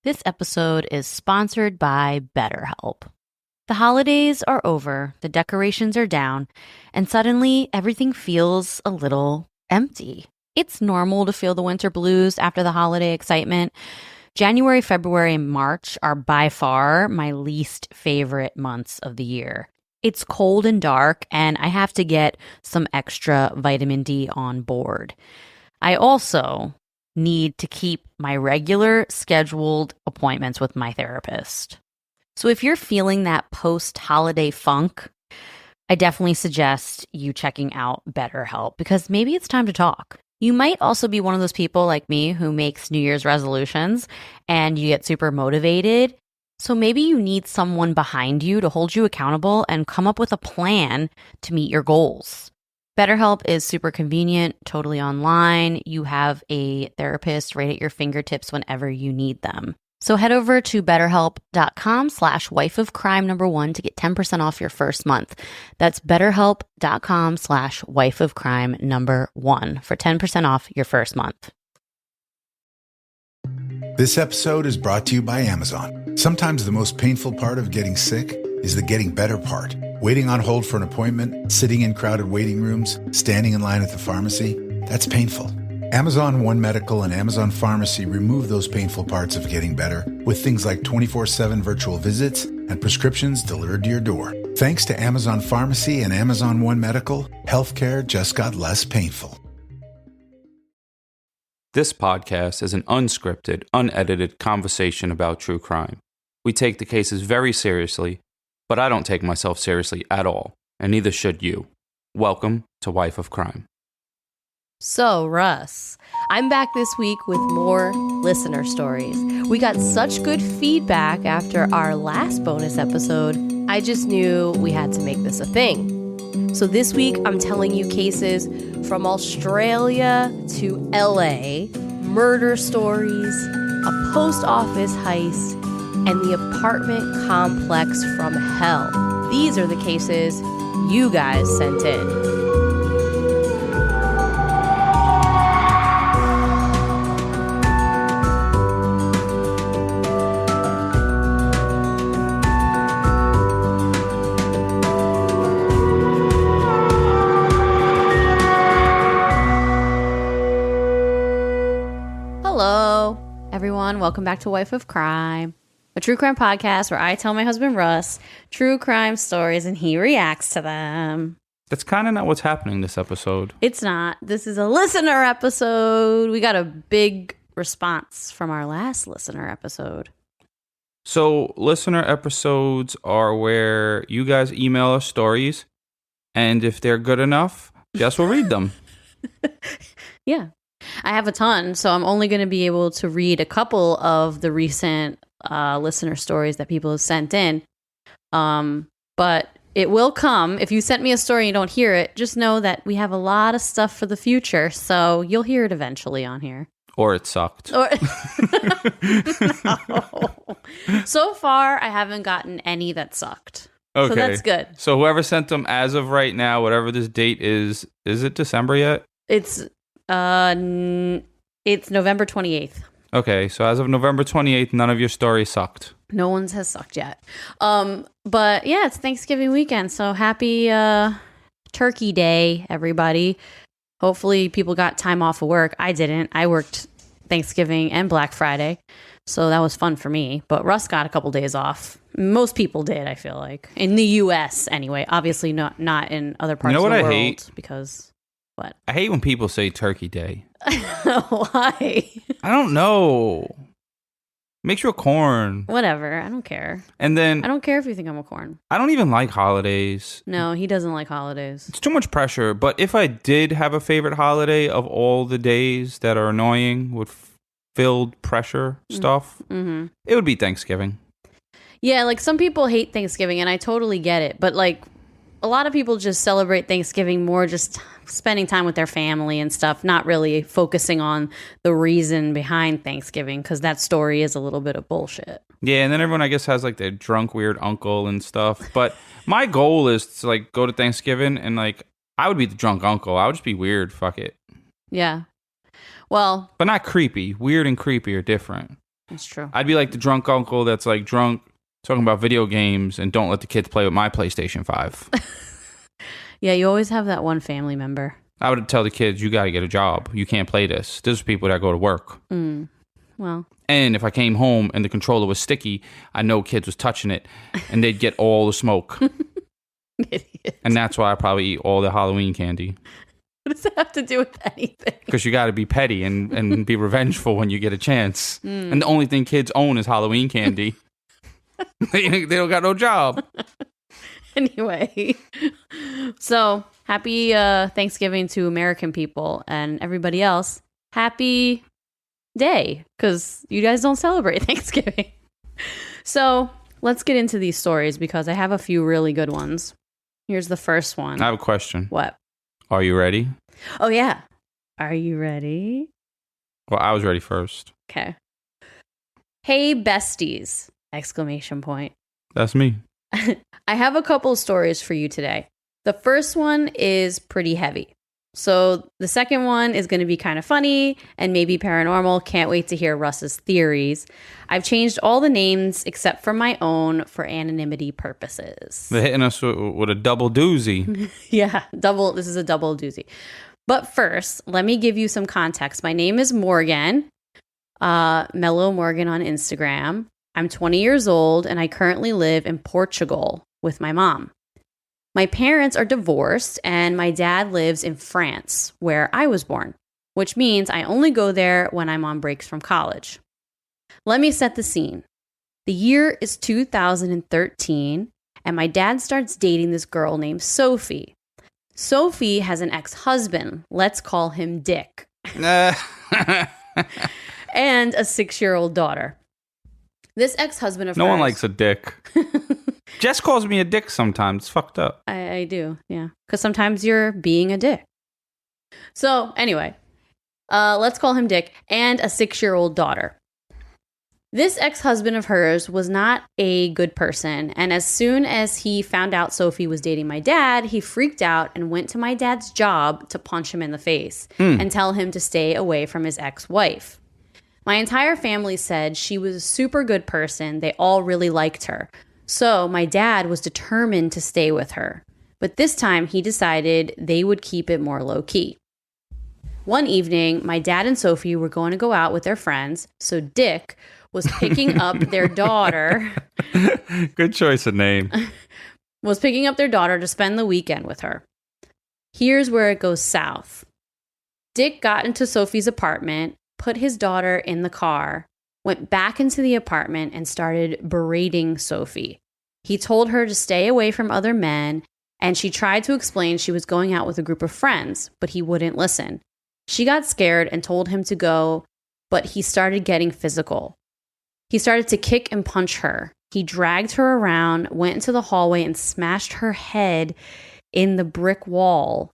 This episode is sponsored by BetterHelp. The holidays are over, the decorations are down, and suddenly everything feels a little empty. It's normal to feel the winter blues after the holiday excitement. January, February, and March are by far my least favorite months of the year. It's cold and dark, and I have to get some extra vitamin D on board. I also need to keep my regular scheduled appointments with my therapist. So if you're feeling that post-holiday funk, I definitely suggest you checking out BetterHelp because maybe it's time to talk. You might also be one of those people like me who makes New Year's resolutions and you get super motivated. So maybe you need someone behind you to hold you accountable and come up with a plan to meet your goals. BetterHelp is super convenient, totally online. You have a therapist right at your fingertips whenever you need them. So head over to betterhelp.com/wifeofcrime1 to get 10% off your first month. That's betterhelp.com/wifeofcrime1 for 10% off your first month. This episode is brought to you by Amazon. Sometimes the most painful part of getting sick is the getting better part. Waiting on hold for an appointment, sitting in crowded waiting rooms, standing in line at the pharmacy, that's painful. Amazon One Medical and Amazon Pharmacy remove those painful parts of getting better with things like 24/7 virtual visits and prescriptions delivered to your door. Thanks to Amazon Pharmacy and Amazon One Medical, healthcare just got less painful. This podcast is an unscripted, unedited conversation about true crime. We take the cases very seriously, but I don't take myself seriously at all, and neither should you. Welcome to Wife of Crime. So, Russ, I'm back this week with more listener stories. We got such good feedback after our last bonus episode, I just knew we had to make this a thing. So this week, I'm telling you cases from Australia to LA, murder stories, a post office heist, and the apartment complex from hell. These are the cases you guys sent in. Hello, everyone. Welcome back to Wife of Crime, a true crime podcast where I tell my husband Russ true crime stories and he reacts to them. That's kind of not what's happening this episode. It's not. This is a listener episode. We got a big response from our last listener episode. So, listener episodes are where you guys email us stories, and if they're good enough, Jess will read them. Yeah. I have a ton, so I'm only going to be able to read a couple of the recent listener stories that people have sent in. But it will come. If you sent me a story and you don't hear it, just know that we have a lot of stuff for the future, so you'll hear it eventually on here. Or it sucked. Or no. So far, I haven't gotten any that sucked. Okay. So that's good. So whoever sent them as of right now, whatever this date is it December yet? It's November 28th. Okay, so as of November 28th, none of your stories sucked. No one's has sucked yet. But yeah, it's Thanksgiving weekend, so happy Turkey Day, everybody. Hopefully people got time off of work. I didn't. I worked Thanksgiving and Black Friday, so that was fun for me. But Russ got a couple days off. Most people did, I feel like. In the U.S. anyway. Obviously not in other parts of the world. Hate? Because... What? I hate when people say Turkey Day. Why? I don't know. Make sure corn. Whatever. I don't care. And then I don't care if you think I'm a corn. I don't even like holidays. No, he doesn't like holidays. It's too much pressure. But if I did have a favorite holiday of all the days that are annoying with filled pressure stuff, it would be Thanksgiving. Yeah, like some people hate Thanksgiving, and I totally get it. But like a lot of people just celebrate Thanksgiving more just spending time with their family and stuff, not really focusing on the reason behind Thanksgiving, because that story is a little bit of bullshit. Yeah, and then everyone, I guess, has like their drunk, weird uncle and stuff. But my goal is to like go to Thanksgiving and like I would be the drunk uncle. I would just be weird. Fuck it. Yeah. Well. But not creepy. Weird and creepy are different. It's true. I'd be like the drunk uncle that's like drunk, talking about video games, and don't let the kids play with my PlayStation 5. Yeah, you always have that one family member. I would tell the kids, you got to get a job. You can't play this. There's people that go to work. Well. And if I came home and the controller was sticky, I know kids was touching it, and they'd get all the smoke. Idiot. And that's why I probably eat all the Halloween candy. What does that have to do with anything? Because you got to be petty and be revengeful when you get a chance. And the only thing kids own is Halloween candy. They don't got no job. Anyway, so happy Thanksgiving to American people, and everybody else, happy day, because you guys don't celebrate Thanksgiving. So let's get into these stories, because I have a few really good ones. Here's the first one. I have a question. What? Are you ready? Oh, yeah. Are you ready? Well, I was ready first. Okay. Hey, besties! Exclamation point. That's me. I have a couple of stories for you today. The first one is pretty heavy. So the second one is going to be kind of funny and maybe paranormal. Can't wait to hear Russ's theories. I've changed all the names except for my own for anonymity purposes. They're hitting us with a double doozy. Yeah, this is a double doozy. But first, let me give you some context. My name is Morgan, Mellow Morgan on Instagram. I'm 20 years old and I currently live in Portugal with my mom. My parents are divorced and my dad lives in France, where I was born, which means I only go there when I'm on breaks from college. Let me set the scene. The year is 2013 and my dad starts dating this girl named Sophie. Sophie has an ex-husband, let's call him Dick, and a 6-year-old daughter. This ex-husband of hers... No one likes a dick. Jess calls me a dick sometimes. It's fucked up. I do, yeah. Because sometimes you're being a dick. So, anyway, let's call him Dick, and a 6-year-old daughter. This ex-husband of hers was not a good person, and as soon as he found out Sophie was dating my dad, he freaked out and went to my dad's job to punch him in the face and tell him to stay away from his ex-wife. My entire family said she was a super good person. They all really liked her. So my dad was determined to stay with her. But this time he decided they would keep it more low-key. One evening, my dad and Sophie were going to go out with their friends, so Dick was picking up their daughter. Good choice of name. Was picking up their daughter to spend the weekend with her. Here's where it goes south. Dick got into Sophie's apartment, put his daughter in the car, went back into the apartment and started berating Sophie. He told her to stay away from other men, and she tried to explain she was going out with a group of friends, but he wouldn't listen. She got scared and told him to go, but he started getting physical. He started to kick and punch her. He dragged her around, went into the hallway and smashed her head in the brick wall.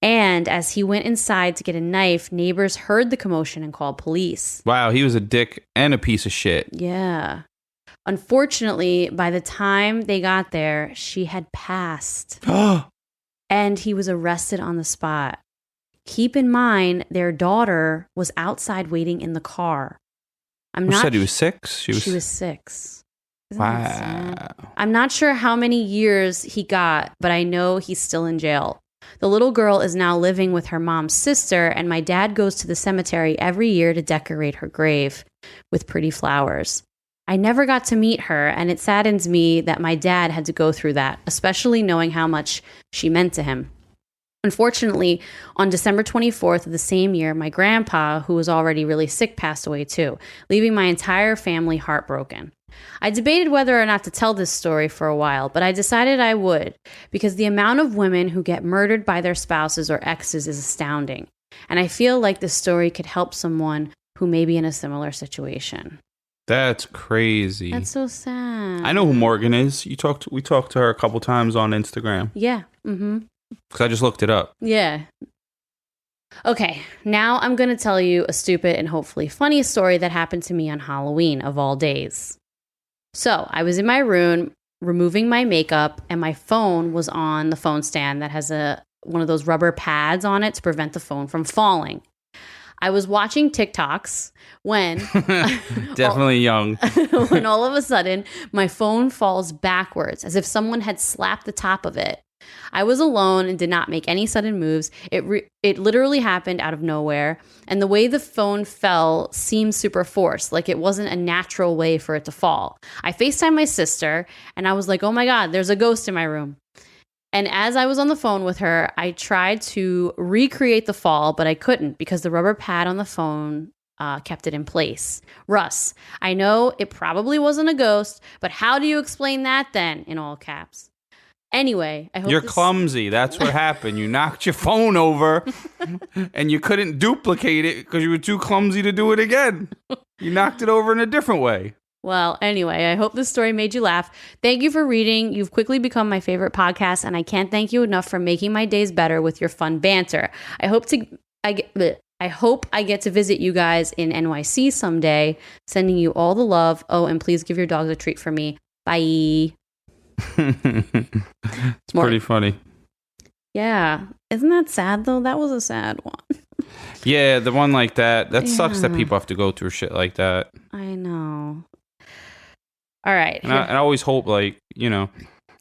And as he went inside to get a knife, neighbors heard the commotion and called police. Wow, he was a dick and a piece of shit. Yeah. Unfortunately, by the time they got there, she had passed. And he was arrested on the spot. Keep in mind, their daughter was outside waiting in the car. You said he was 6? She was 6. Isn't wow. that sad? I'm not sure how many years he got, but I know he's still in jail. The little girl is now living with her mom's sister, and my dad goes to the cemetery every year to decorate her grave with pretty flowers. I never got to meet her, and it saddens me that my dad had to go through that, especially knowing how much she meant to him. Unfortunately, on December 24th of the same year, my grandpa, who was already really sick, passed away too, leaving my entire family heartbroken. I debated whether or not to tell this story for a while, but I decided I would, because the amount of women who get murdered by their spouses or exes is astounding, and I feel like this story could help someone who may be in a similar situation. That's crazy. That's so sad. I know who Morgan is. We talked to her a couple times on Instagram. Yeah. Mm-hmm. Because I just looked it up. Yeah. Okay, now I'm going to tell you a stupid and hopefully funny story that happened to me on Halloween of all days. So I was in my room removing my makeup, and my phone was on the phone stand that has one of those rubber pads on it to prevent the phone from falling. I was watching TikToks when Definitely young. when all of a sudden my phone falls backwards as if someone had slapped the top of it. I was alone and did not make any sudden moves. It literally happened out of nowhere. And the way the phone fell seemed super forced, like it wasn't a natural way for it to fall. I FaceTimed my sister and I was like, oh my God, there's a ghost in my room. And as I was on the phone with her, I tried to recreate the fall, but I couldn't because the rubber pad on the phone kept it in place. Russ, I know it probably wasn't a ghost, but how do you explain that then, in all caps? Anyway, I hope you're clumsy. That's what happened. You knocked your phone over and you couldn't duplicate it because you were too clumsy to do it again. You knocked it over in a different way. Well, anyway, I hope this story made you laugh. Thank you for reading. You've quickly become my favorite podcast, and I can't thank you enough for making my days better with your fun banter. I hope I get to visit you guys in NYC someday. Sending you all the love. Oh, and please give your dogs a treat for me. Bye. It's pretty funny. Yeah. Isn't that sad, though? That was a sad one. Yeah, the one like that. That sucks that people have to go through shit like that. I know. All right. And I always hope, like, you know,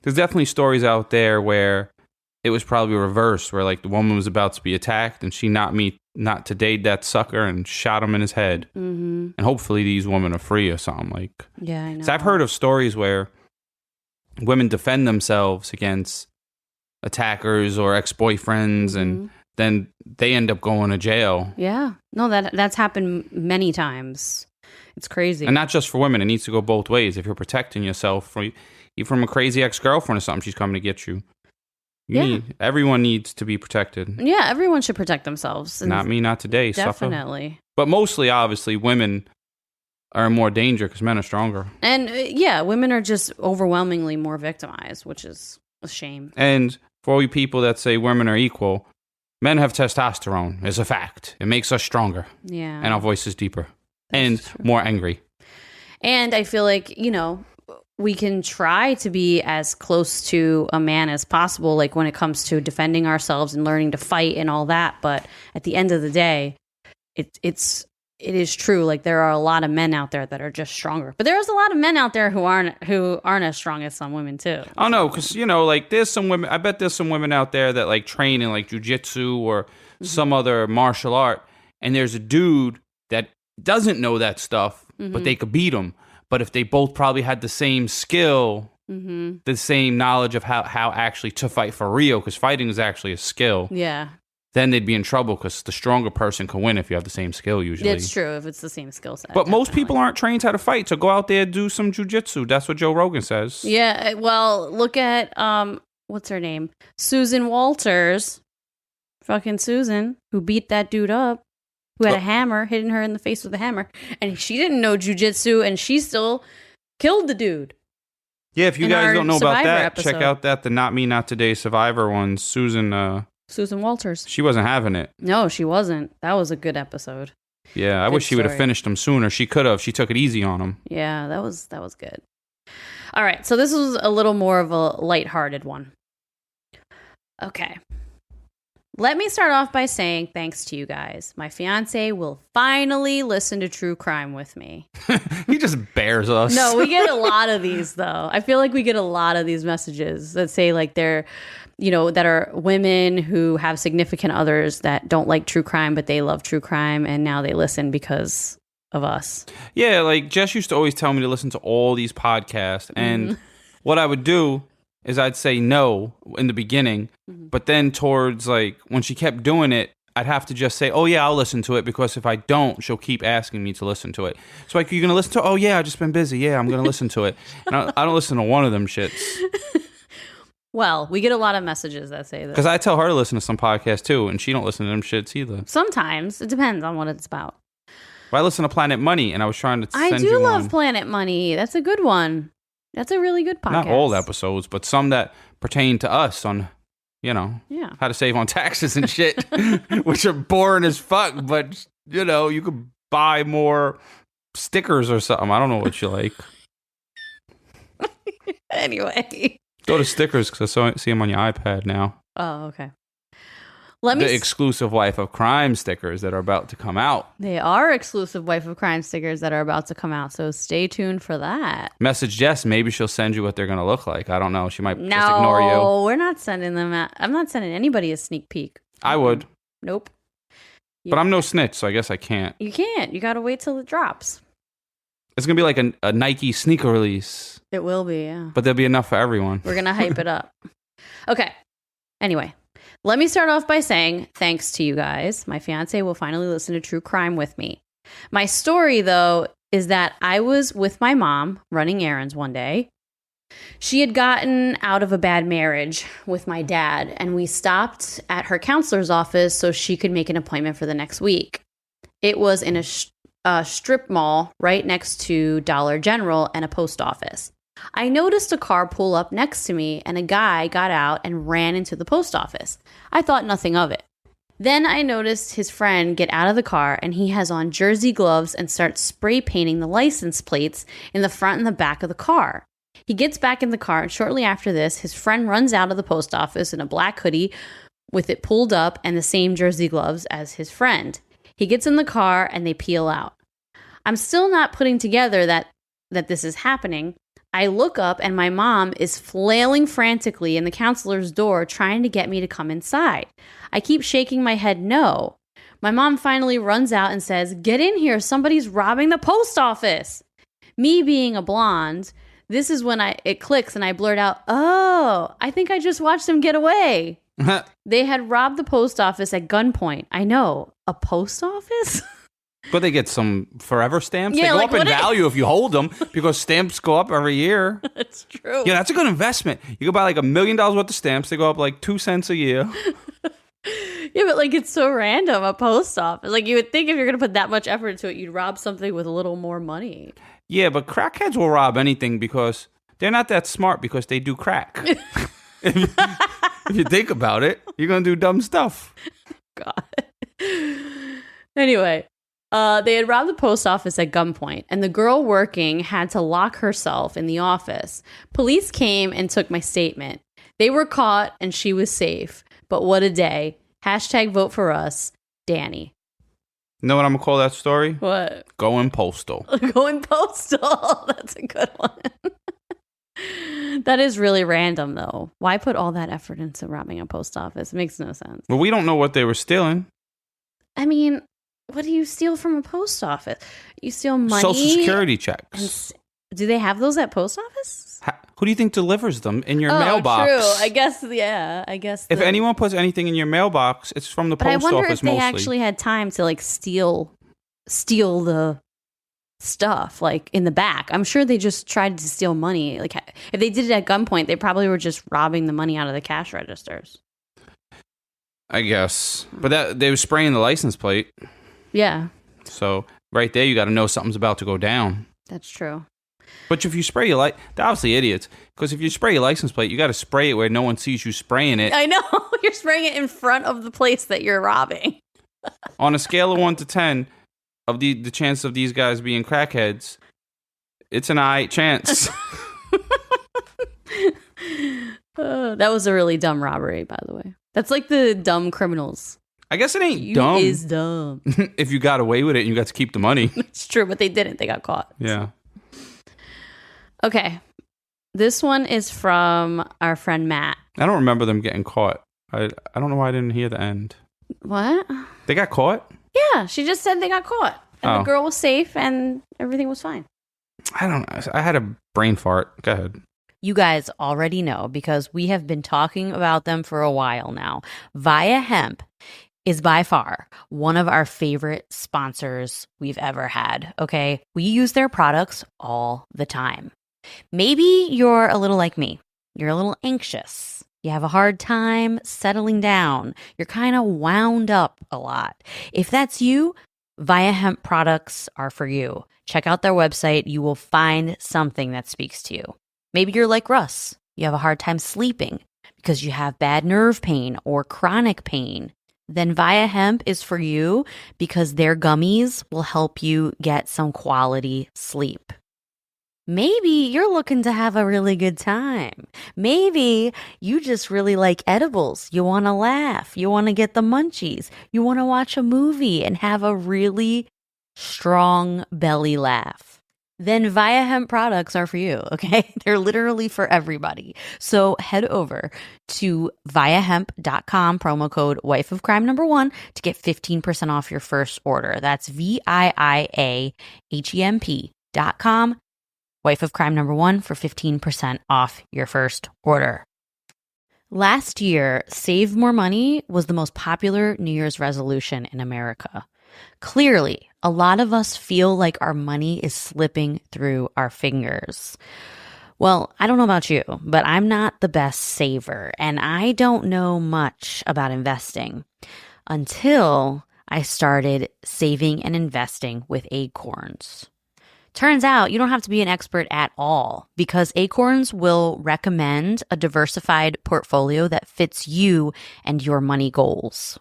there's definitely stories out there where it was probably reversed, where, like, the woman was about to be attacked and she not to date that sucker and shot him in his head. Mm-hmm. And hopefully these women are free or something. Like, yeah, I know. So I've heard of stories where women defend themselves against attackers or ex-boyfriends, and then they end up going to jail. Yeah. No, that's happened many times. It's crazy. And not just for women. It needs to go both ways. If you're protecting yourself from a crazy ex-girlfriend or something, she's coming to get you. Everyone needs to be protected. Yeah, everyone should protect themselves. Not me, not today. Definitely. Suffer. But mostly, obviously, women are in more danger because men are stronger. And women are just overwhelmingly more victimized, which is a shame. And for all you people that say women are equal, men have testosterone. It's a fact. It makes us stronger. Yeah. And our voice is deeper. That's true. More angry. And I feel like, you know, we can try to be as close to a man as possible, like when it comes to defending ourselves and learning to fight and all that. But at the end of the day, it is true. Like, there are a lot of men out there that are just stronger, but there's a lot of men out there who aren't as strong as some women too. Oh no, because you know, like there's some women. I bet there's some women out there that like train in like jujitsu or some other martial art, and there's a dude that doesn't know that stuff, but they could beat him. But if they both probably had the same skill, the same knowledge of how actually to fight for real, because fighting is actually a skill. Yeah. Then they'd be in trouble because the stronger person can win if you have the same skill usually. It's true if it's the same skill set. But most people aren't trained how to fight, so go out there and do some jujitsu. That's what Joe Rogan says. Yeah, well, look at, what's her name? Susan Walters. Fucking Susan, who beat that dude up, who had a hammer, hitting her in the face with a hammer. And she didn't know jujitsu, and she still killed the dude. Yeah, if you guys don't know about that, episode. check out the Not Me, Not Today Survivor one. Susan Walters. She wasn't having it. No, she wasn't. That was a good episode. Yeah, I wish she would have finished him sooner. She could have. She took it easy on him. Yeah, that was good. All right, so this was a little more of a lighthearted one. Okay. Let me start off by saying thanks to you guys. My fiance will finally listen to true crime with me. He just bears us. No, we get a lot of these, though. I feel like we get a lot of these messages that say, like, they're, you know, that are women who have significant others that don't like true crime, but they love true crime, and now they listen because of us. Yeah, like, Jess used to always tell me to listen to all these podcasts, and what I would do is I'd say no in the beginning, but then towards, like, when she kept doing it, I'd have to just say, oh, yeah, I'll listen to it, because if I don't, she'll keep asking me to listen to it. So, like, you're going to listen to it? Oh, yeah, I've just been busy. Yeah, I'm going to listen to it. And I don't listen to one of them shits. Well, we get a lot of messages that say that. Because I tell her to listen to some podcasts, too, and she don't listen to them shits either. Sometimes. It depends on what it's about. Well, I listen to Planet Money, and I was trying to send you I do love one. Planet Money. That's a good one. That's a really good podcast. Not all episodes, but some that pertain to us on, you know, yeah, how to save on taxes and shit, which are boring as fuck, but, you know, you could buy more stickers or something. I don't know what you like. Anyway. Go to stickers, because I see them on your iPad now. Oh, okay. The exclusive Wife of Crime stickers that are about to come out. They are exclusive Wife of Crime stickers that are about to come out, so stay tuned for that. Message Jess. Maybe she'll send you what they're going to look like. I don't know. She might just ignore you. No, we're not sending them out. I'm not sending anybody a sneak peek. I would. Nope. But I'm no snitch, so I guess I can't. You can't. You got to wait till it drops. It's going to be like a Nike sneaker release. It will be, yeah. But there'll be enough for everyone. We're going to hype it up. Okay. Anyway, let me start off by saying thanks to you guys. My fiance will finally listen to true crime with me. My story, though, is that I was with my mom running errands one day. She had gotten out of a bad marriage with my dad, and we stopped at her counselor's office so she could make an appointment for the next week. It was in a strip mall right next to Dollar General and a post office. I noticed a car pull up next to me, and a guy got out and ran into the post office. I thought nothing of it. Then I noticed his friend get out of the car, and he has on jersey gloves and starts spray painting the license plates in the front and the back of the car. He gets back in the car, and shortly after this, his friend runs out of the post office in a black hoodie with it pulled up and the same jersey gloves as his friend. He gets in the car, and they peel out. I'm still not putting together that this is happening. I look up, and my mom is flailing frantically in the counselor's door trying to get me to come inside. I keep shaking my head no. My mom finally runs out and says, "Get in here, somebody's robbing the post office." Me being a blonde, this is when it clicks and I blurt out, "Oh, I think I just watched them get away." They had robbed the post office at gunpoint. I know, a post office? But they get some forever stamps. Yeah, they go up in value if you hold them because stamps go up every year. That's true. Yeah, that's a good investment. You can buy like $1 million worth of stamps. They go up like 2 cents a year. Yeah, but like it's so random, a post office. Like you would think if you're going to put that much effort into it, you'd rob something with a little more money. Yeah, but crackheads will rob anything because they're not that smart because they do crack. If you think about it, you're going to do dumb stuff. God. Anyway. They had robbed the post office at gunpoint, and the girl working had to lock herself in the office. Police came and took my statement. They were caught, and she was safe. But what a day. Hashtag vote for us, Danny. You know what I'm going to call that story? What? Going postal. Going postal. That's a good one. That is really random, though. Why put all that effort into robbing a post office? It makes no sense. Well, we don't know what they were stealing. I mean... What do you steal from a post office? You steal money? Social Security checks. Do they have those at post office? Who do you think delivers them in your mailbox? True. I guess, yeah. If anyone puts anything in your mailbox, it's from the post office mostly. I wonder if they actually had time to like steal the stuff like in the back. I'm sure they just tried to steal money. Like if they did it at gunpoint, they probably were just robbing the money out of the cash registers. I guess. But they were spraying the license plate. Yeah. So right there, you got to know something's about to go down. That's true. But if you spray your they're obviously idiots. Because if you spray your license plate, you got to spray it where no one sees you spraying it. I know. You're spraying it in front of the place that you're robbing. On a scale of 1 to 10, of the chance of these guys being crackheads, it's an I chance. That was a really dumb robbery, by the way. That's like the dumb criminals. I guess it ain't dumb. It is dumb. If you got away with it and you got to keep the money. It's true, but they didn't. They got caught. Yeah. Okay. This one is from our friend Matt. I don't remember them getting caught. I don't know why I didn't hear the end. What? They got caught? Yeah, she just said they got caught. And the girl was safe and everything was fine. I don't know. I had a brain fart. Go ahead. You guys already know because we have been talking about them for a while now. Via Hemp is by far one of our favorite sponsors we've ever had, okay? We use their products all the time. Maybe you're a little like me. You're a little anxious. You have a hard time settling down. You're kind of wound up a lot. If that's you, Via Hemp products are for you. Check out their website. You will find something that speaks to you. Maybe you're like Russ. You have a hard time sleeping because you have bad nerve pain or chronic pain. Then Via Hemp is for you because their gummies will help you get some quality sleep. Maybe you're looking to have a really good time. Maybe you just really like edibles. You want to laugh. You want to get the munchies. You want to watch a movie and have a really strong belly laugh. Then Via Hemp products are for you, okay? They're literally for everybody. So head over to viahemp.com, promo code wifeofcrime1 to get 15% off your first order. That's VIIAHEMP.com. Wife of Crime #1 for 15% off your first order. Last year, Save More Money was the most popular New Year's resolution in America. Clearly, a lot of us feel like our money is slipping through our fingers. Well, I don't know about you, but I'm not the best saver, and I don't know much about investing until I started saving and investing with Acorns. Turns out you don't have to be an expert at all because Acorns will recommend a diversified portfolio that fits you and your money goals.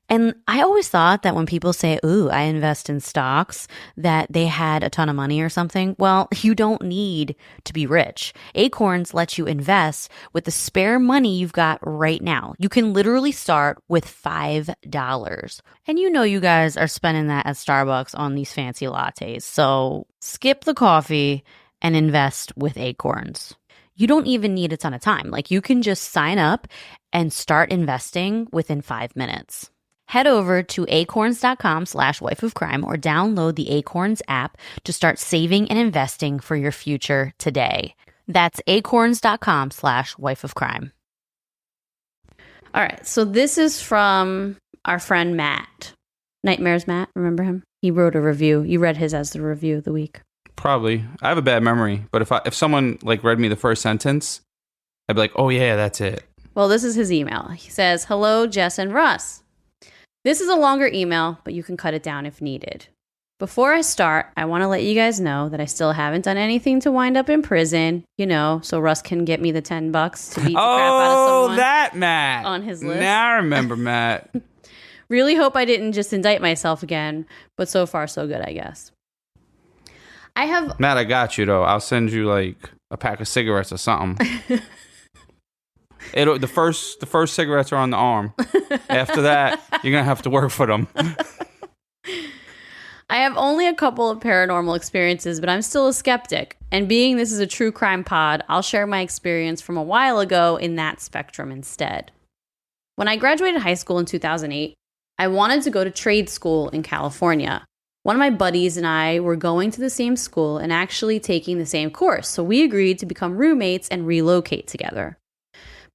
And I always thought that when people say, ooh, I invest in stocks, that they had a ton of money or something. Well, you don't need to be rich. Acorns lets you invest with the spare money you've got right now. You can literally start with $5. And you know you guys are spending that at Starbucks on these fancy lattes. So skip the coffee and invest with Acorns. You don't even need a ton of time. Like you can just sign up and start investing within 5 minutes. Head over to acorns.com/wifeofcrime or download the Acorns app to start saving and investing for your future today. That's acorns.com/wifeofcrime. All right. So this is from our friend Matt. Nightmares Matt, remember him? He wrote a review. You read his as the review of the week. Probably. I have a bad memory, but if someone like read me the first sentence, I'd be like, oh yeah, that's it. Well, this is his email. He says, "Hello, Jess and Russ. This is a longer email, but you can cut it down if needed. Before I start, I want to let you guys know that I still haven't done anything to wind up in prison, so Russ can get me the $10 to beat the crap out of someone." Oh, that Matt. On his list. Now I remember Matt. Really hope I didn't just indict myself again, but so far so good, I guess. Matt, I got you though. I'll send you like a pack of cigarettes or something. The first cigarettes are on the arm. After that, you're gonna have to work for them. I have only a couple of paranormal experiences, but I'm still a skeptic. And being this is a true crime pod, I'll share my experience from a while ago in that spectrum instead. When I graduated high school in 2008, I wanted to go to trade school in California. One of my buddies and I were going to the same school and actually taking the same course, so we agreed to become roommates and relocate together.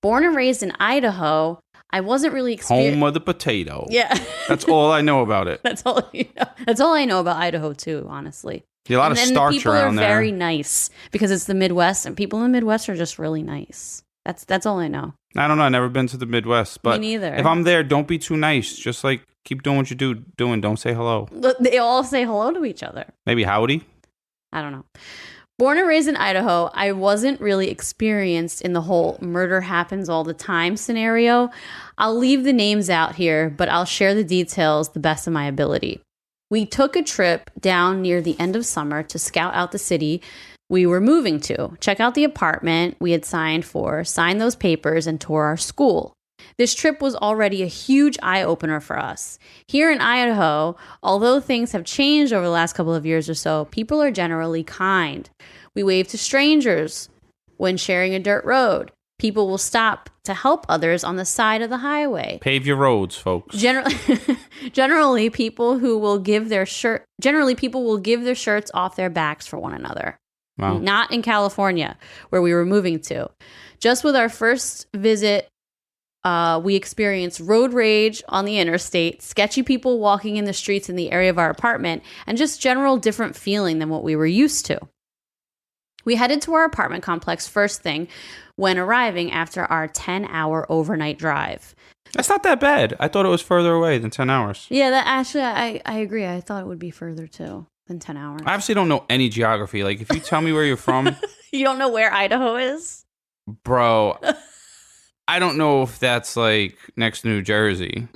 Born and raised in Idaho, I wasn't really home of the potato. Yeah. That's all I know about it. That's all you know. That's all I know about Idaho too, honestly. A lot of starch around there. People are very nice because it's the Midwest, and people in the Midwest are just really nice. That's all I know. I don't know. I've never been to the Midwest, but me neither. If I'm there, don't be too nice. Just like keep doing what you doing. Don't say hello. They all say hello to each other. Maybe howdy. I don't know. Born and raised in Idaho, I wasn't really experienced in the whole murder happens all the time scenario. I'll leave the names out here, but I'll share the details the best of my ability. We took a trip down near the end of summer to scout out the city we were moving to, check out the apartment we had signed for, sign those papers, and tour our school. This trip was already a huge eye-opener for us. Here in Idaho, although things have changed over the last couple of years or so, people are generally kind. We wave to strangers when sharing a dirt road. People will stop to help others on the side of the highway. Pave your roads, folks. Generally, people will give their shirts off their backs for one another. Wow. Not in California, where we were moving to. Just with our first visit, we experienced road rage on the interstate, sketchy people walking in the streets in the area of our apartment, and just general different feeling than what we were used to. We headed to our apartment complex first thing when arriving after our 10-hour overnight drive. That's not that bad. I thought it was further away than 10 hours. Yeah, I agree. I thought it would be further too than 10 hours. I obviously don't know any geography. Like, if you tell me where you're from... You don't know where Idaho is? Bro, I don't know if that's, like, next to New Jersey.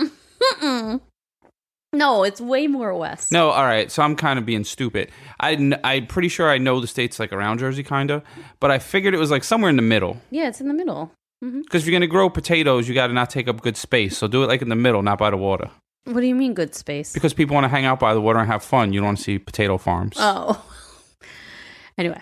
No, it's way more west. No, all right. So I'm kind of being stupid. I'm pretty sure I know the states like around Jersey, kind of. But I figured it was like somewhere in the middle. Yeah, it's in the middle. Because if you're going to grow potatoes, you got to not take up good space. So do it like in the middle, not by the water. What do you mean good space? Because people want to hang out by the water and have fun. You don't want to see potato farms. Oh. Anyway.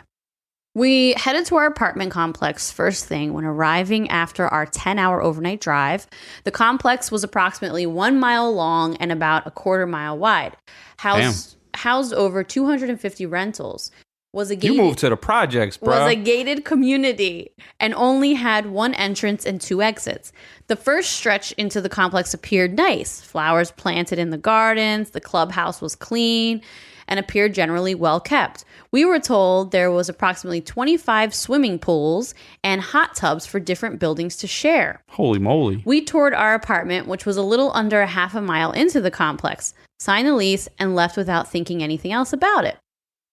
We headed to our apartment complex first thing when arriving after our 10-hour overnight drive. The complex was approximately 1 mile long and about a quarter mile wide. Housed over 250 rentals. You moved to the projects, bro. Was a gated community and only had one entrance and two exits. The first stretch into the complex appeared nice. Flowers planted in the gardens, the clubhouse was clean, and appeared generally well kept. We were told there was approximately 25 swimming pools and hot tubs for different buildings to share. Holy moly. We toured our apartment, which was a little under a half a mile into the complex, signed the lease, and left without thinking anything else about it.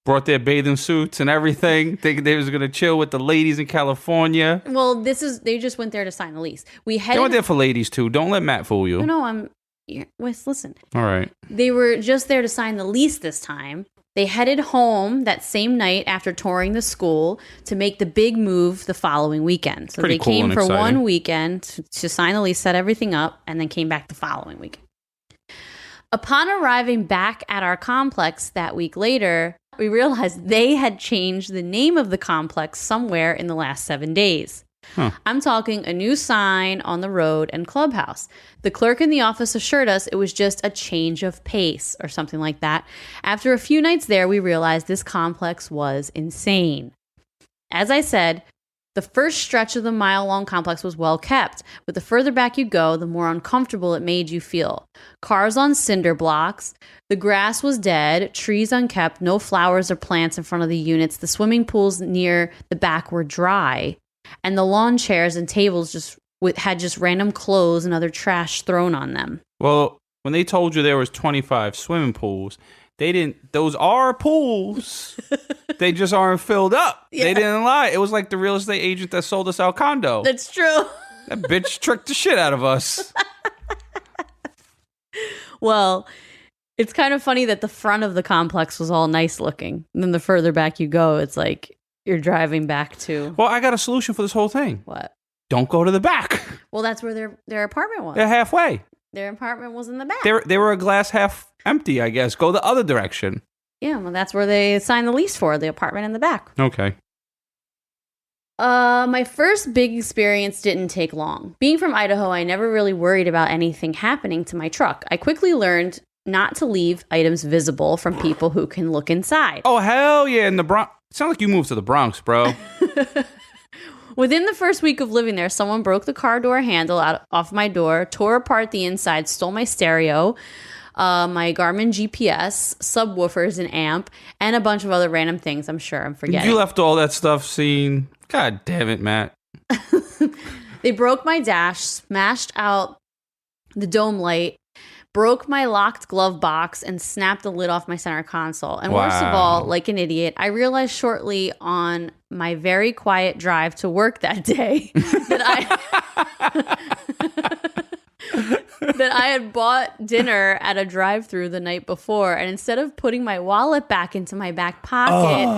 Brought their bathing suits and everything, thinking they was going to chill with the ladies in California. Well, they just went there to sign the lease. They went there for ladies, too. Don't let Matt fool you. No, listen. All right. They were just there to sign the lease this time. They headed home that same night after touring the school to make the big move the following weekend. So Pretty they cool came and for exciting. one weekend to sign the lease, set everything up, and then came back the following weekend. Upon arriving back at our complex that week later, we realized they had changed the name of the complex somewhere in the last 7 days. Huh. I'm talking a new sign on the road and clubhouse. The clerk in the office assured us it was just a change of pace or something like that. After a few nights there, we realized this complex was insane. As I said, the first stretch of the mile-long complex was well kept, but the further back you go, the more uncomfortable it made you feel. Cars on cinder blocks, the grass was dead, trees unkept, no flowers or plants in front of the units, the swimming pools near the back were dry, and the lawn chairs and tables had just random clothes and other trash thrown on them. Well, when they told you there was 25 swimming pools, those are pools. They just aren't filled up. Yeah. They didn't lie. It was like the real estate agent that sold us our condo. That's true. That bitch tricked the shit out of us. Well, it's kind of funny that the front of the complex was all nice looking. And then the further back you go, it's like you're driving back to... Well, I got a solution for this whole thing. What? Don't go to the back. Well, that's where their apartment was. They're halfway. Their apartment was in the back. They were a glass half empty, I guess. Go the other direction. Yeah, well, that's where they signed the lease for, the apartment in the back. Okay. My first big experience didn't take long. Being from Idaho, I never really worried about anything happening to my truck. I quickly learned not to leave items visible from people who can look inside. Oh, hell yeah. In the Bronx. It sounds like you moved to the Bronx, bro. Within the first week of living there, someone broke the car door handle off my door, tore apart the inside, stole my stereo, my Garmin GPS, subwoofers, an amp, and a bunch of other random things I'm sure I'm forgetting. You left all that stuff seen. God damn it, Matt. They broke my dash, smashed out the dome light, broke my locked glove box, and snapped the lid off my center console. And worst of all, like an idiot, I realized shortly on my very quiet drive to work that day that I had bought dinner at a drive-thru the night before, and instead of putting my wallet back into my back pocket,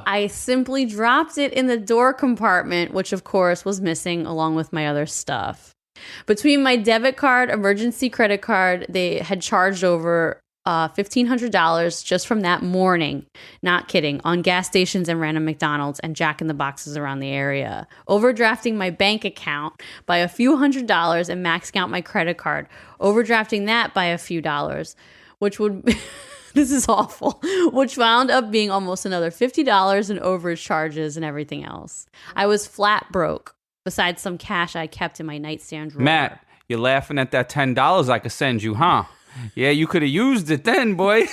I simply dropped it in the door compartment, which of course was missing along with my other stuff. Between my debit card, emergency credit card, they had charged over $1,500 just from that morning, not kidding, on gas stations and random McDonald's and Jack in the Boxes around the area, overdrafting my bank account by a few $100s and maxing out my credit card, overdrafting that by a few dollars, which would, this is awful, which wound up being almost another $50 in overage charges and everything else. I was flat broke, besides some cash I kept in my nightstand drawer. Matt, you're laughing at that $10 I could send you, huh? Yeah, you could have used it then, boy.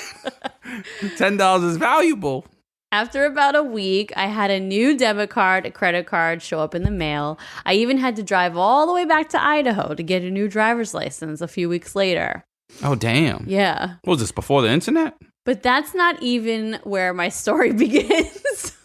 $10 is valuable. After about a week, I had a new debit card, a credit card show up in the mail. I even had to drive all the way back to Idaho to get a new driver's license a few weeks later. Oh, damn. Yeah. What was this, before the internet? But that's not even where my story begins.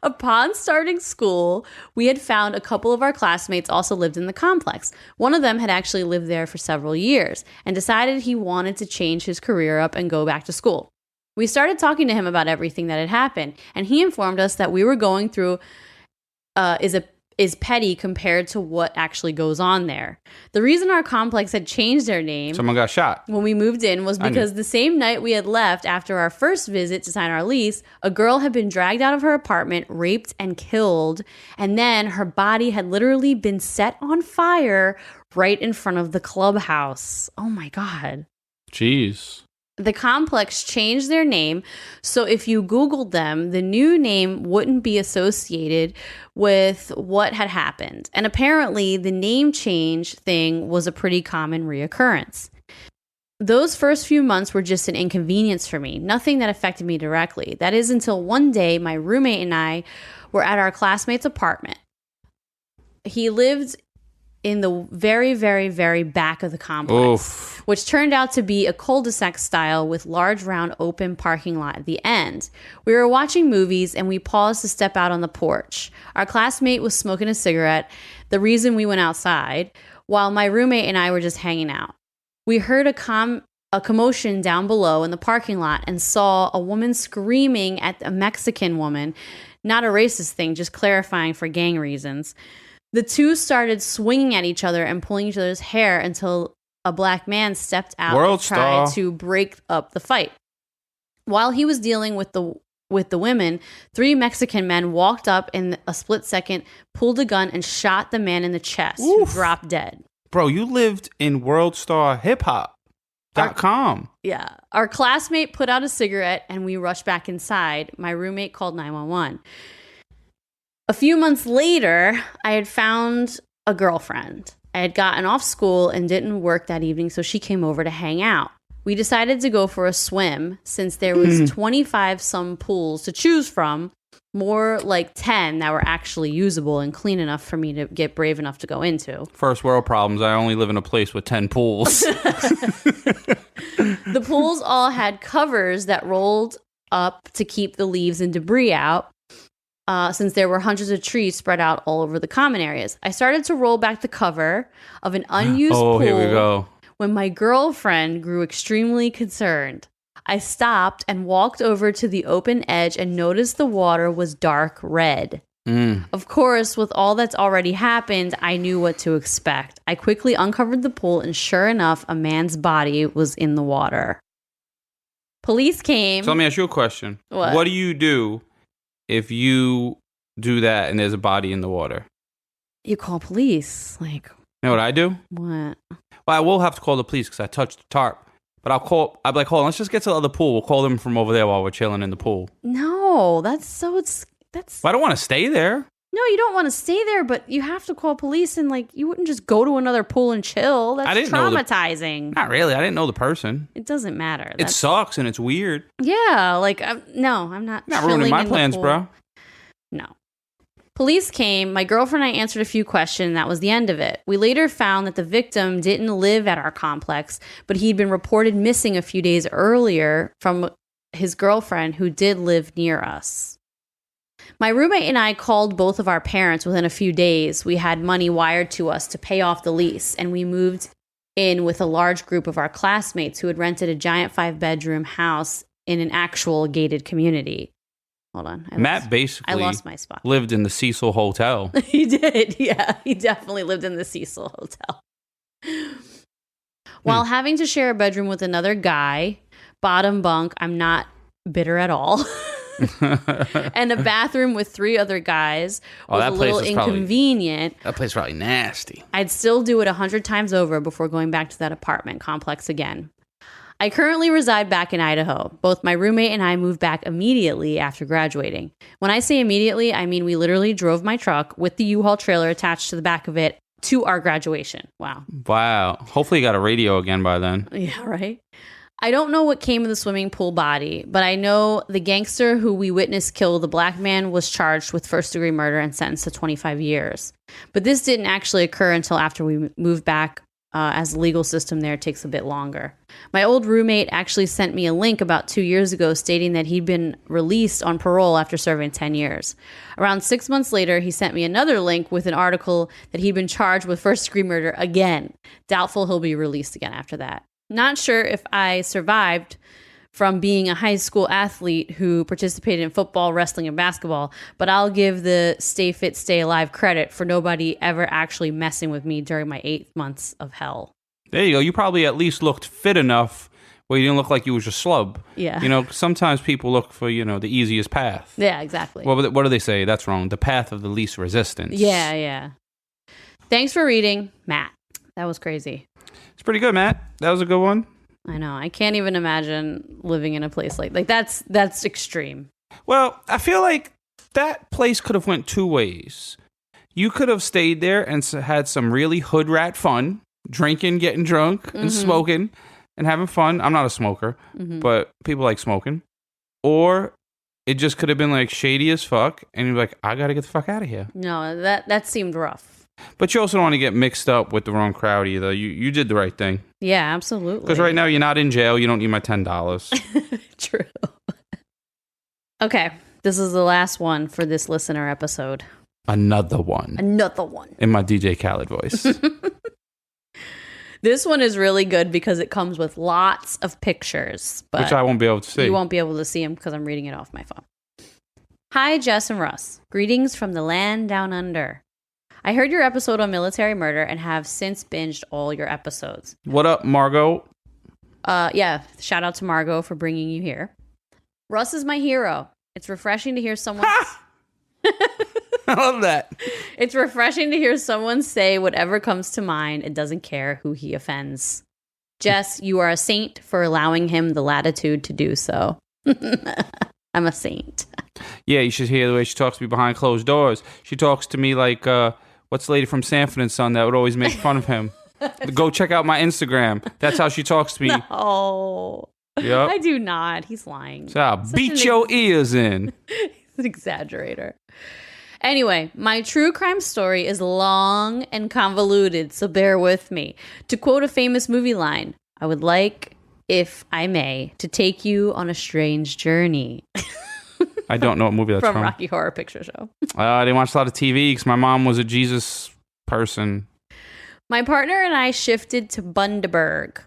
Upon starting school, we had found a couple of our classmates also lived in the complex. One of them had actually lived there for several years and decided he wanted to change his career up and go back to school. We started talking to him about everything that had happened, and he informed us that we were going through is petty compared to what actually goes on there. The reason our complex had changed their name, Someone got shot when we moved in, was because the same night we had left after our first visit to sign our lease, a girl had been dragged out of her apartment, raped and killed, and then her body had literally been set on fire right in front of the clubhouse. Oh my God. Jeez. The complex changed their name, so if you Googled them, the new name wouldn't be associated with what had happened. And apparently, the name change thing was a pretty common reoccurrence. Those first few months were just an inconvenience for me, nothing that affected me directly. That is until one day, my roommate and I were at our classmate's apartment. He lived in the very, very, very back of the complex, which turned out to be a cul-de-sac style with large, round, open parking lot at the end. We were watching movies and we paused to step out on the porch. Our classmate was smoking a cigarette, the reason we went outside, while my roommate and I were just hanging out. We heard a commotion down below in the parking lot and saw a woman screaming at a Mexican woman. Not a racist thing, just clarifying for gang reasons. The two started swinging at each other and pulling each other's hair until a black man stepped out and tried to break up the fight. While he was dealing with the women, 3 Mexican men walked up in a split second, pulled a gun, and shot the man in the chest, who dropped dead. Bro, you lived in worldstarhiphop.com. Yeah. Our classmate put out a cigarette and we rushed back inside. My roommate called 911. A few months later, I had found a girlfriend. I had gotten off school and didn't work that evening, so she came over to hang out. We decided to go for a swim since there was 25 some pools to choose from, more like 10 that were actually usable and clean enough for me to get brave enough to go into. First world problems. I only live in a place with 10 pools. The pools all had covers that rolled up to keep the leaves and debris out. Since there were hundreds of trees spread out all over the common areas. I started to roll back the cover of an unused pool. Here we go. When my girlfriend grew extremely concerned. I stopped and walked over to the open edge and noticed the water was dark red. Of course, with all that's already happened, I knew what to expect. I quickly uncovered the pool and sure enough, a man's body was in the water. Police came. So let me ask you a question. What do you do if you do that and there's a body in the water? You call police. Like, you know what I do? What? Well, I will have to call the police because I touched the tarp. But I'll be like, hold on, let's just get to the other pool. We'll call them from over there while we're chilling in the pool. No, that's. Well, I don't want to stay there. No, you don't want to stay there, but you have to call police and you wouldn't just go to another pool and chill. That's traumatizing. Not really. I didn't know the person. It doesn't matter. It sucks and it's weird. Yeah, no, I'm not. Not ruining my plans, bro. No. Police came. My girlfriend and I answered a few questions. And that was the end of it. We later found that the victim didn't live at our complex, but he'd been reported missing a few days earlier from his girlfriend who did live near us. My roommate and I called both of our parents within a few days. We had money wired to us to pay off the lease, and we moved in with a large group of our classmates who had rented a giant 5-bedroom house in an actual gated community. Hold on. I lost my spot. Lived in the Cecil Hotel. He did. Yeah, he definitely lived in the Cecil Hotel. While having to share a bedroom with another guy, bottom bunk, I'm not bitter at all. And a bathroom with 3 other guys was a little inconvenient. That place is probably nasty. I'd still do it 100 times over before going back to that apartment complex again. I currently reside back in Idaho. Both my roommate and I moved back immediately after graduating. When I say immediately, I mean we literally drove my truck with the U-Haul trailer attached to the back of it to our graduation. Wow. Hopefully you got a radio again by then. Yeah, right? I don't know what came of the swimming pool body, but I know the gangster who we witnessed kill the black man was charged with first-degree murder and sentenced to 25 years. But this didn't actually occur until after we moved back as the legal system there takes a bit longer. My old roommate actually sent me a link about 2 years ago stating that he'd been released on parole after serving 10 years. Around 6 months later, he sent me another link with an article that he'd been charged with first-degree murder again. Doubtful he'll be released again after that. Not sure if I survived from being a high school athlete who participated in football, wrestling, and basketball, but I'll give the Stay Fit, Stay Alive credit for nobody ever actually messing with me during my 8 months of hell. There you go. You probably at least looked fit enough where you didn't look like you was a slub. Yeah. You know, sometimes people look for, you know, the easiest path. Yeah, exactly. What do they say? That's wrong. The path of the least resistance. Yeah. Thanks for reading, Matt. That was crazy. It's pretty good, Matt. That was a good one. I know. I can't even imagine living in a place like that's extreme. Well, I feel like that place could have went two ways. You could have stayed there and had some really hood rat fun, drinking, getting drunk, and smoking, and having fun. I'm not a smoker, but people like smoking. Or it just could have been like shady as fuck, and you're like, I gotta get the fuck out of here. No, that seemed rough. But you also don't want to get mixed up with the wrong crowd either. You did the right thing. Yeah, absolutely. Because right now you're not in jail. You don't need my $10. True. Okay, this is the last one for this listener episode. Another one. In my DJ Khaled voice. This one is really good because it comes with lots of pictures. But which I won't be able to see. You won't be able to see them because I'm reading it off my phone. Hi, Jess and Russ. Greetings from the land down under. I heard your episode on military murder and have since binged all your episodes. What up, Margot? Yeah, shout out to Margot for bringing you here. Russ is my hero. It's refreshing to hear someone... I love that. It's refreshing to hear someone say whatever comes to mind and doesn't care who he offends. Jess, you are a saint for allowing him the latitude to do so. I'm a saint. Yeah, you should hear the way she talks to me behind closed doors. She talks to me like, what's the lady from Sanford and Son that would always make fun of him? Go check out my Instagram. That's how she talks to me. No. Yep. I do not. He's lying. So I'll beat your ears in. He's an exaggerator. Anyway, my true crime story is long and convoluted, so bear with me. To quote a famous movie line, I would like, if I may, to take you on a strange journey. I don't know what movie that's from. Rocky Horror Picture Show. I didn't watch a lot of TV because my mom was a Jesus person. My partner and I shifted to Bundaberg,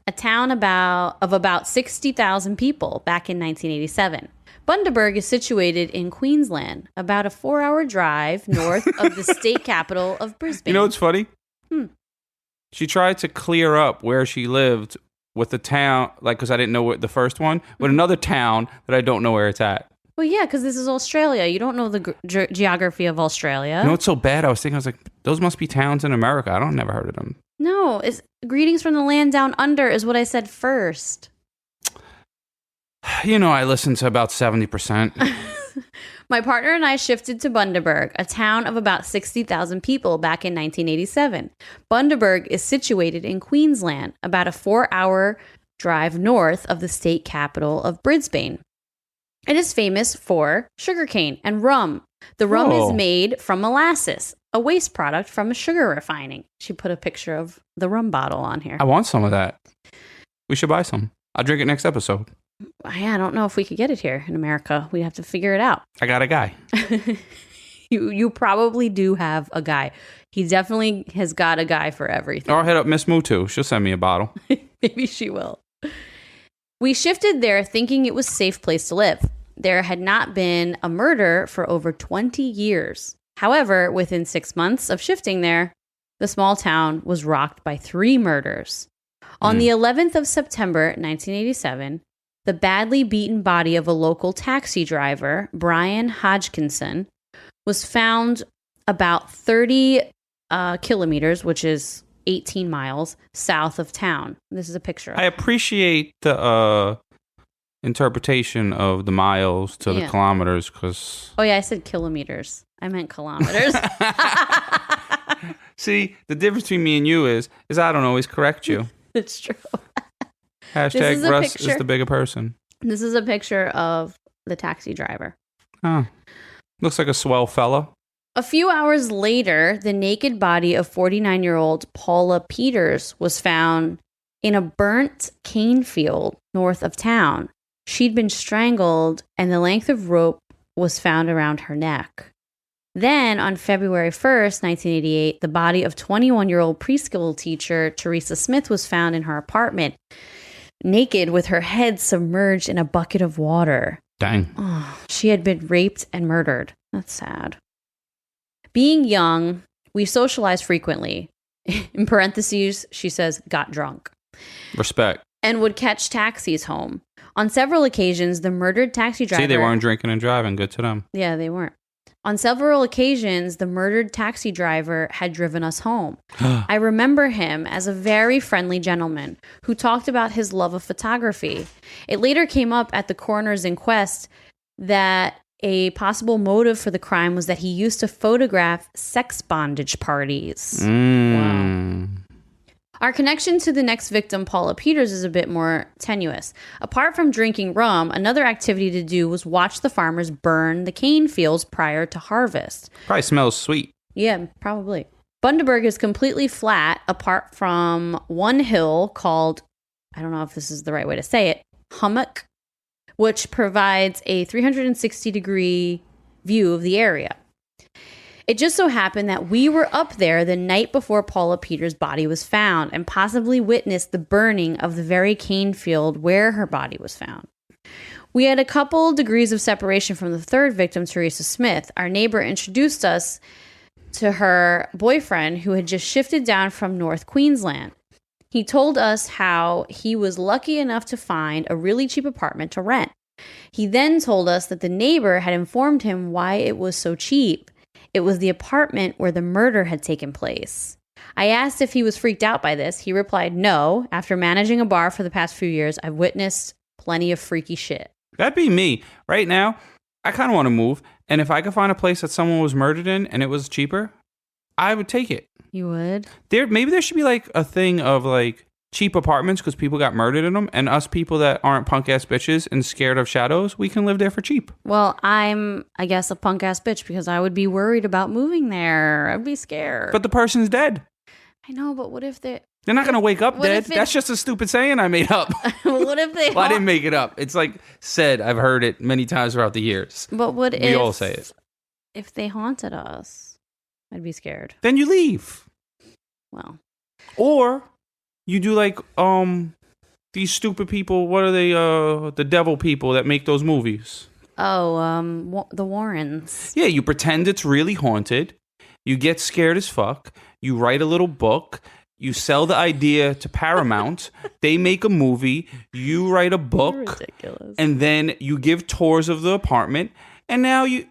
a town of about 60,000 people back in 1987. Bundaberg is situated in Queensland, about a 4-hour drive north of the state capital of Brisbane. You know what's funny? She tried to clear up where she lived with the town, like, because I didn't know the first one, with another town that I don't know where it's at. Well, yeah, because this is Australia. You don't know the geography of Australia. You know what's so bad? I was like, those must be towns in America. I don't never heard of them. No, it's greetings from the land down under is what I said first. You know, I listened to about 70%. My partner and I shifted to Bundaberg, a town of about 60,000 people back in 1987. Bundaberg is situated in Queensland, about a 4-hour drive north of the state capital of Brisbane. It is famous for sugarcane and rum. The rum is made from molasses, a waste product from a sugar refining. She put a picture of the rum bottle on here. I want some of that. We should buy some. I'll drink it next episode. I don't know if we could get it here in America. We have to figure it out. I got a guy. You probably do have a guy. He definitely has got a guy for everything. Or I'll hit up Miss Mutu. She'll send me a bottle. Maybe she will. We shifted there thinking it was a safe place to live. There had not been a murder for over 20 years. However, within 6 months of shifting there, the small town was rocked by 3 murders. On the 11th of September, 1987, the badly beaten body of a local taxi driver, Brian Hodgkinson, was found about 30 kilometers, which is 18 miles, south of town. This is a picture. I appreciate the interpretation of the miles to the kilometers because... Oh, yeah, I said kilometers. I meant kilometers. See, the difference between me and you is I don't always correct you. It's true. Hashtag Russ is the bigger person. This is a picture of the taxi driver. Oh. Looks like a swell fella. A few hours later, the naked body of 49-year-old Paula Peters was found in a burnt cane field north of town. She'd been strangled, and the length of rope was found around her neck. Then, on February 1st, 1988, the body of 21-year-old preschool teacher Teresa Smith was found in her apartment, naked with her head submerged in a bucket of water. Dang. Oh, she had been raped and murdered. That's sad. Being young, we socialized frequently. In parentheses, she says, got drunk. Respect. And would catch taxis home. On several occasions, the murdered taxi driver... See, they weren't drinking and driving. Good to them. Yeah, they weren't. On several occasions, the murdered taxi driver had driven us home. I remember him as a very friendly gentleman who talked about his love of photography. It later came up at the coroner's inquest that a possible motive for the crime was that he used to photograph sex bondage parties. Wow. Our connection to the next victim, Paula Peters, is a bit more tenuous. Apart from drinking rum, another activity to do was watch the farmers burn the cane fields prior to harvest. Probably smells sweet. Yeah, probably. Bundaberg is completely flat apart from one hill called, I don't know if this is the right way to say it, hummock, which provides a 360-degree view of the area. It just so happened that we were up there the night before Paula Peters' body was found and possibly witnessed the burning of the very cane field where her body was found. We had a couple degrees of separation from the third victim, Teresa Smith. Our neighbor introduced us to her boyfriend who had just shifted down from North Queensland. He told us how he was lucky enough to find a really cheap apartment to rent. He then told us that the neighbor had informed him why it was so cheap. It was the apartment where the murder had taken place. I asked if he was freaked out by this. He replied, no. After managing a bar for the past few years, I've witnessed plenty of freaky shit. That'd be me. Right now, I kind of want to move. And if I could find a place that someone was murdered in and it was cheaper, I would take it. You would? Maybe there should be like a thing of like cheap apartments because people got murdered in them, and us people that aren't punk ass bitches and scared of shadows, we can live there for cheap. Well, I'm, I guess, a punk ass bitch because I would be worried about moving there. I'd be scared. But the person's dead. I know, but what if they're not going to wake up dead? That's just a stupid saying I made up. What if they... Well, I didn't make it up. It's like said. I've heard it many times throughout the years. But what if... We all say it. If they haunted us, I'd be scared. Then you leave. Well. Or... you do like these stupid people. What are they? The devil people that make those movies. Oh, the Warrens. Yeah, you pretend it's really haunted. You get scared as fuck. You write a little book. You sell the idea to Paramount. They make a movie. You write a book. Ridiculous. And then you give tours of the apartment. And now you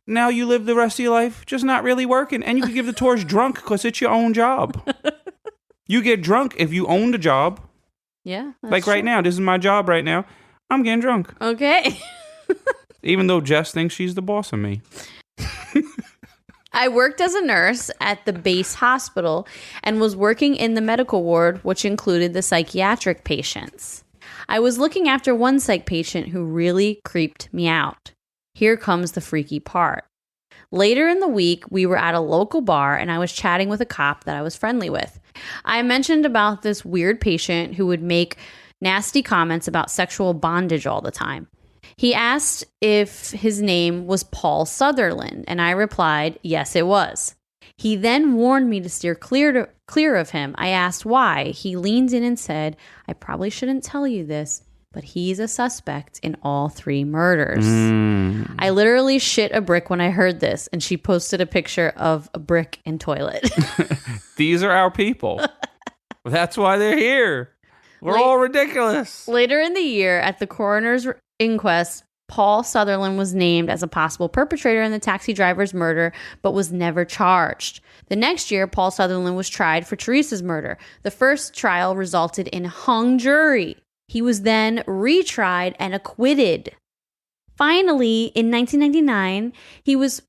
live the rest of your life just not really working. And you can give the tours drunk because it's your own job. You get drunk if you owned a job. Yeah. Like right now, this is my job right now. I'm getting drunk. Okay. Even though Jess thinks she's the boss of me. I worked as a nurse at the base hospital and was working in the medical ward, which included the psychiatric patients. I was looking after one psych patient who really creeped me out. Here comes the freaky part. Later in the week, we were at a local bar and I was chatting with a cop that I was friendly with. I mentioned about this weird patient who would make nasty comments about sexual bondage all the time. He asked if his name was Paul Sutherland, and I replied, yes, it was. He then warned me to steer clear of him. I asked why. He leaned in and said, I probably shouldn't tell you this, but he's a suspect in all 3 murders. I literally shit a brick when I heard this, and she posted a picture of a brick and toilet. These are our people. That's why they're here. We're all ridiculous. Later in the year, at the coroner's inquest, Paul Sutherland was named as a possible perpetrator in the taxi driver's murder, but was never charged. The next year, Paul Sutherland was tried for Teresa's murder. The first trial resulted in a hung jury. He was then retried and acquitted. Finally, in 1999, he was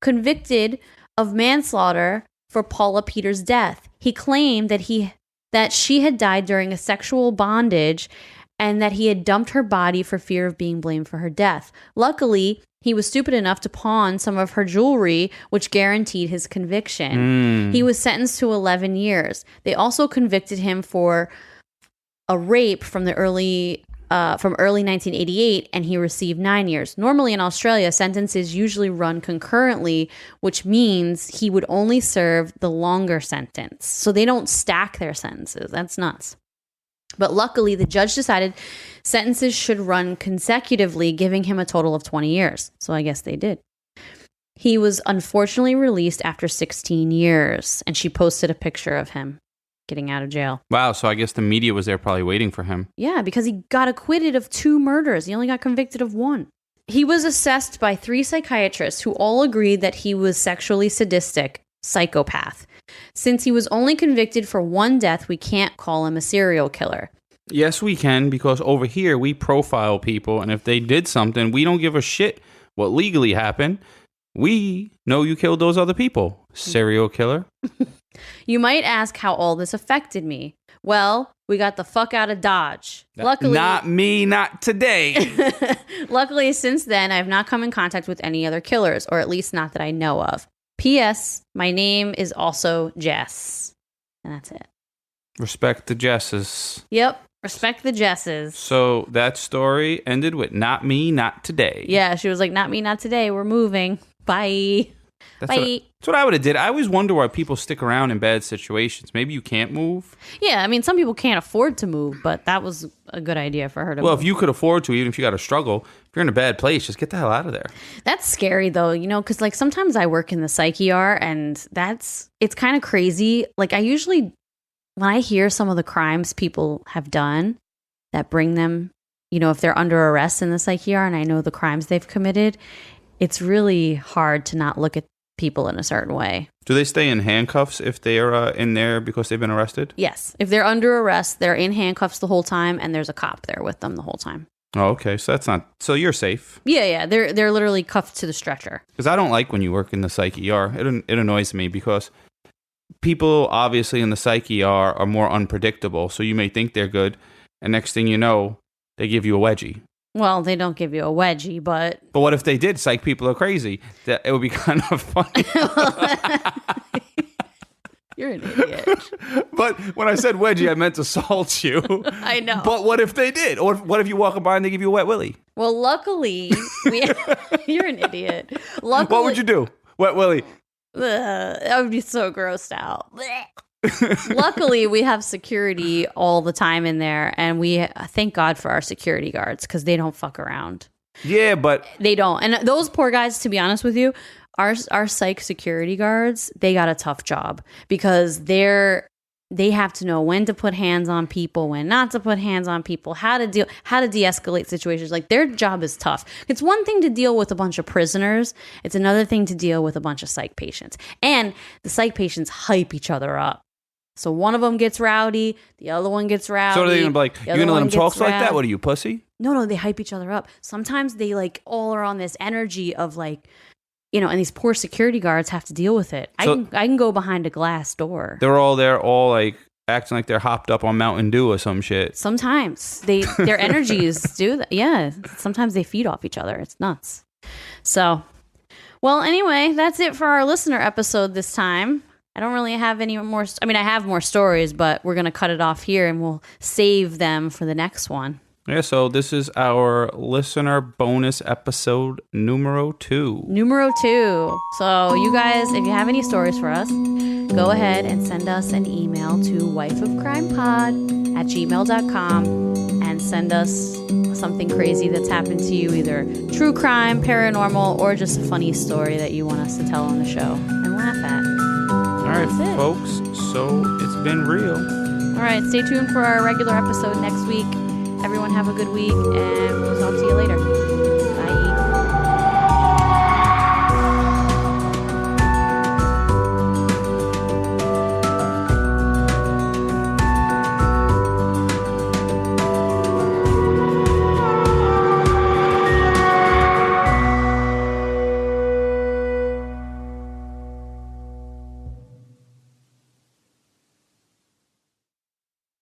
convicted of manslaughter for Paula Peters' death. He claimed that she had died during a sexual bondage and that he had dumped her body for fear of being blamed for her death. Luckily, He was stupid enough to pawn some of her jewelry, which guaranteed his conviction. He was sentenced to 11 years. They also convicted him for a rape from early 1988, and he received 9 years. Normally in Australia, sentences usually run concurrently, which means he would only serve the longer sentence. So they don't stack their sentences. That's nuts. But luckily, the judge decided sentences should run consecutively, giving him a total of 20 years. So I guess they did. He was unfortunately released after 16 years, and she posted a picture of him getting out of jail. Wow, so I guess the media was there probably waiting for him. Yeah, because he got acquitted of 2 murders. He only got convicted of 1. He was assessed by 3 psychiatrists who all agreed that he was sexually sadistic, psychopath. Since he was only convicted for 1 death, we can't call him a serial killer. Yes, we can, because over here we profile people, and if they did something, we don't give a shit what legally happened. We know you killed those other people, serial killer. You might ask how all this affected me. Well, we got the fuck out of Dodge. Luckily, not me, not today. Luckily, since then, I have not come in contact with any other killers, or at least not that I know of. P.S. My name is also Jess. And that's it. Respect the Jesses. Yep. Respect the Jesses. So that story ended with not me, not today. Yeah, she was like, not me, not today. We're moving. Bye. Bye. That's what I would have did. I always wonder why people stick around in bad situations. Maybe you can't move. Yeah, I mean, some people can't afford to move, but that was a good idea for her to Well, move. if you could afford to, even if you got to struggle, if you're in a bad place, just get the hell out of there. That's scary, though, because, like, sometimes I work in the psych ER, and it's kind of crazy. Like, I usually, when I hear some of the crimes people have done that bring them, if they're under arrest in the psych ER, and I know the crimes they've committed, it's really hard to not look at people in a certain way. Do they stay in handcuffs if they're in there because they've been arrested? Yes. If they're under arrest, they're in handcuffs the whole time, and there's a cop there with them the whole time. Oh, okay. So that's not... So you're safe. Yeah. They're literally cuffed to the stretcher. Because I don't like when you work in the psych ER. It annoys me because people obviously in the psych ER are more unpredictable. So you may think they're good, and next thing you know, they give you a wedgie. Well, they don't give you a wedgie, but... But what if they did? Psych people are crazy. That it would be kind of funny. You're an idiot. But when I said wedgie, I meant to assault you. I know. But what if they did? Or what if you walk by and they give you a wet willy? Well, luckily... You're an idiot. Luckily, what would you do? Wet willy. I would be so grossed out. Luckily, we have security all the time in there, and we thank God for our security guards because they don't fuck around. Yeah, but they don't. And those poor guys, to be honest with you, our psych security guards, they got a tough job because they have to know when to put hands on people, when not to put hands on people, how to de-escalate situations. Like, their job is tough. It's one thing to deal with a bunch of prisoners. It's another thing to deal with a bunch of psych patients. And the psych patients hype each other up. So one of them gets rowdy, the other one gets rowdy. So are they going to be like, you're going to let them talk like that? What are you, pussy? No, they hype each other up. Sometimes they like all are on this energy of like, and these poor security guards have to deal with it. So I can go behind a glass door. They're all there, all like acting like they're hopped up on Mountain Dew or some shit. Sometimes their energies do that. Yeah, sometimes they feed off each other. It's nuts. So, well, anyway, that's it for our listener episode this time. I don't really have any more. I mean, I have more stories, but we're going to cut it off here and we'll save them for the next one. Yeah, so this is our listener bonus episode numero 2. Numero 2. So you guys, if you have any stories for us, go ahead and send us an email to wifeofcrimepod@gmail.com and send us something crazy that's happened to you, either true crime, paranormal, or just a funny story that you want us to tell on the show and laugh at. All right, folks, so it's been real. All right, stay tuned for our regular episode next week. Everyone have a good week, and we'll talk to you later.